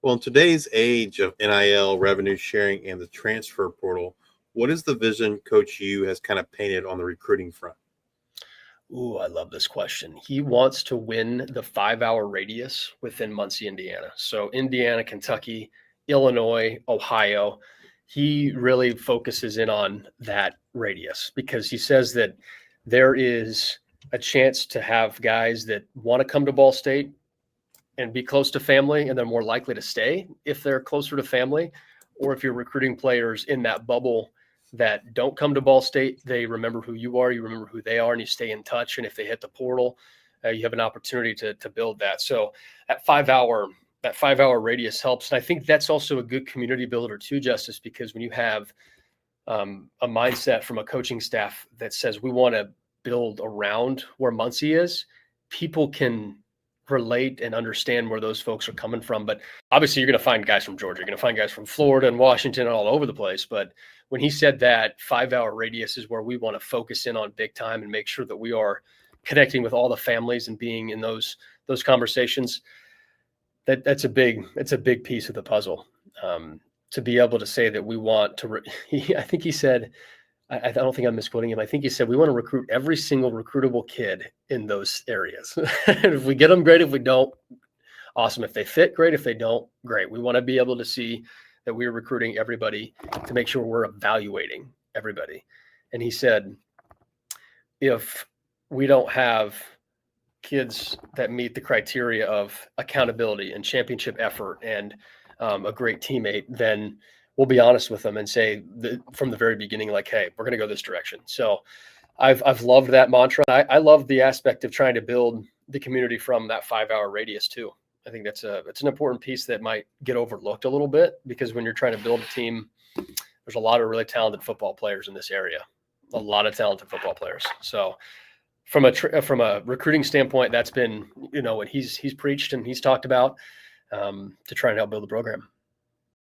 Well, in today's age of NIL, revenue sharing, and the transfer portal, what is the vision Coach U has kind of painted on the recruiting front? Ooh, I love this question. He wants to win the 5-hour radius within Muncie, Indiana. So Indiana, Kentucky, Illinois, Ohio. He really focuses in on that radius because he says that there is a chance to have guys that want to come to Ball State and be close to family, and they're more likely to stay if they're closer to family, or if you're recruiting players in that bubble that don't come to Ball State, they remember who you are, you remember who they are, and you stay in touch. And if they hit the portal, you have an opportunity to build that. So that 5 hour radius helps, and I think that's also a good community builder too, Justice, because when you have a mindset from a coaching staff that says we want to build around where Muncie is, people can relate and understand where those folks are coming from. But obviously, you're going to find guys from Georgia, you're going to find guys from Florida and Washington and all over the place. But when he said that 5-hour radius is where we want to focus in on big time and make sure that we are connecting with all the families and being in those conversations, that's a big piece of the puzzle. To be able to say that we want to, I think he said, I don't think I'm misquoting him. I think he said we want to recruit every single recruitable kid in those areas. If we get them, great. If we don't, awesome. If they fit, great. If they don't, great. We want to be able to see that we're recruiting everybody to make sure we're evaluating everybody. And he said, if we don't have kids that meet the criteria of accountability and championship effort and a great teammate, then we'll be honest with them and say from the very beginning, like, hey, we're going to go this direction. So I've loved that mantra. I love the aspect of trying to build the community from that 5-hour radius too. I think it's an important piece that might get overlooked a little bit, because when you're trying to build a team, there's a lot of really talented football players in this area, a lot of talented football players. So from a recruiting standpoint, that's been, what he's preached and he's talked about, to try and help build the program.